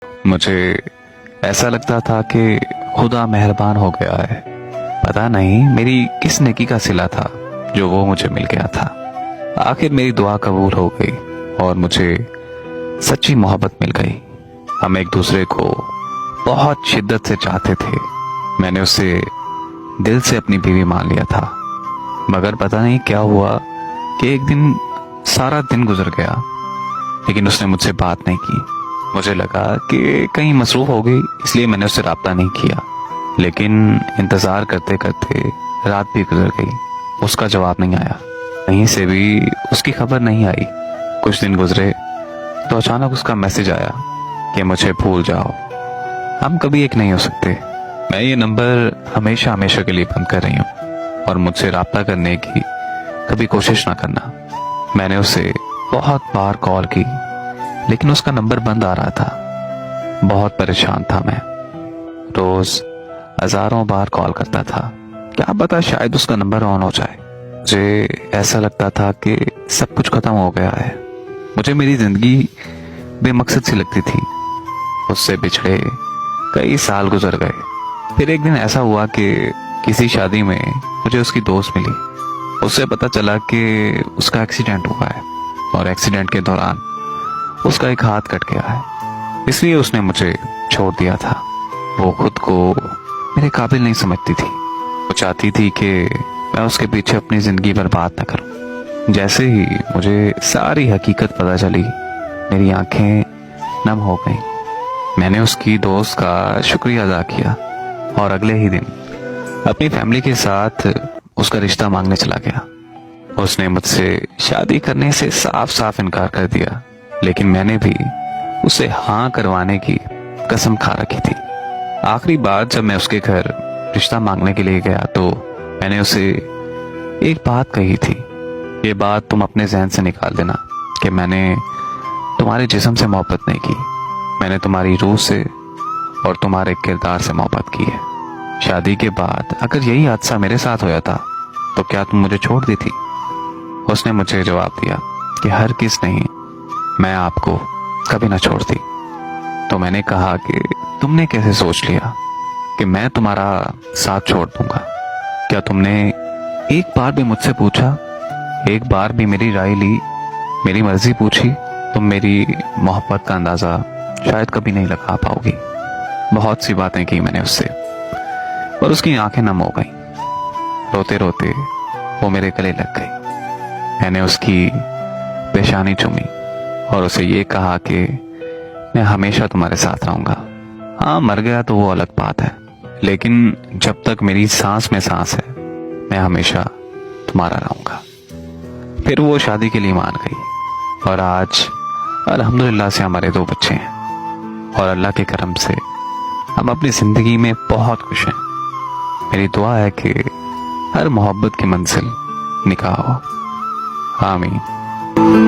मुझे ऐसा लगता था कि खुदा मेहरबान हो गया है। पता नहीं मेरी किस नेकी का सिला था जो वो मुझे मिल गया था। आखिर मेरी दुआ कबूल हो गई और मुझे सच्ची मोहब्बत मिल गई। हम एक दूसरे को बहुत शिद्दत से चाहते थे। मैंने उसे दिल से अपनी बीवी मान लिया था। मगर पता नहीं क्या हुआ कि एक दिन सारा दिन गुजर गया लेकिन उसने मुझसे बात नहीं की। मुझे लगा कि कहीं मसरूफ हो गई, इसलिए मैंने उससे राब्ता नहीं किया। लेकिन इंतजार करते करते रात भी गुजर गई, उसका जवाब नहीं आया। कहीं से भी उसकी खबर नहीं आई। कुछ दिन गुजरे तो अचानक उसका मैसेज आया कि मुझे भूल जाओ, हम कभी एक नहीं हो सकते। मैं ये नंबर हमेशा हमेशा के लिए बंद कर रही हूँ और मुझसे राब्ता करने की कभी कोशिश ना करना। मैंने उसे बहुत बार कॉल की लेकिन उसका नंबर बंद आ रहा था। बहुत परेशान था मैं। रोज हजारों बार कॉल करता था, क्या पता शायद उसका नंबर ऑन हो जाए। मुझे ऐसा लगता था कि सब कुछ खत्म हो गया है। मुझे मेरी जिंदगी बेमकसद सी लगती थी। उससे बिछड़े कई साल गुजर गए। फिर एक दिन ऐसा हुआ कि किसी शादी में मुझे उसकी दोस्त मिली। उससे पता चला कि उसका एक्सीडेंट हुआ है और एक्सीडेंट के दौरान उसका एक हाथ कट गया है, इसलिए उसने मुझे छोड़ दिया था। वो खुद को मेरे काबिल नहीं समझती थी। वो चाहती थी कि मैं उसके पीछे अपनी जिंदगी बर्बाद न करूं। जैसे ही मुझे सारी हकीकत पता चली, मेरी आंखें नम हो गईं। मैंने उसकी दोस्त का शुक्रिया अदा किया और अगले ही दिन अपनी फैमिली के साथ उसका रिश्ता मांगने चला गया। उसने मुझसे शादी करने से साफ साफ इनकार कर दिया, लेकिन मैंने भी उसे हाँ करवाने की कसम खा रखी थी। आखिरी बार जब मैं उसके घर रिश्ता मांगने के लिए गया तो मैंने उसे एक बात कही थी। ये बात तुम अपने जहन से निकाल देना कि मैंने तुम्हारे जिस्म से मोहब्बत नहीं की, मैंने तुम्हारी रूह से और तुम्हारे किरदार से मोहब्बत की है। शादी के बाद अगर यही हादसा मेरे साथ होया था तो क्या तुम मुझे छोड़ देती? उसने मुझे जवाब दिया कि हर किस नहीं, मैं आपको कभी ना छोड़ती। तो मैंने कहा कि तुमने कैसे सोच लिया कि मैं तुम्हारा साथ छोड़ दूंगा? क्या तुमने एक बार भी मुझसे पूछा, एक बार भी मेरी राय ली, मेरी मर्जी पूछी? तुम मेरी मोहब्बत का अंदाजा शायद कभी नहीं लगा पाओगी। बहुत सी बातें की मैंने उससे और उसकी आंखें नम हो गईं। रोते रोते वो मेरे गले लग गई। मैंने उसकी पेशानी चूमी और उसे ये कहा कि मैं हमेशा तुम्हारे साथ रहूंगा। हाँ, मर गया तो वो अलग बात है, लेकिन जब तक मेरी सांस में सांस है मैं हमेशा तुम्हारा रहूंगा। फिर वो शादी के लिए मान गई और आज अल्हम्दुलिल्लाह से हमारे 2 बच्चे हैं और अल्लाह के करम से हम अपनी जिंदगी में बहुत खुश हैं। मेरी दुआ है कि हर मोहब्बत की मंजिल निकाह हो। आमीन।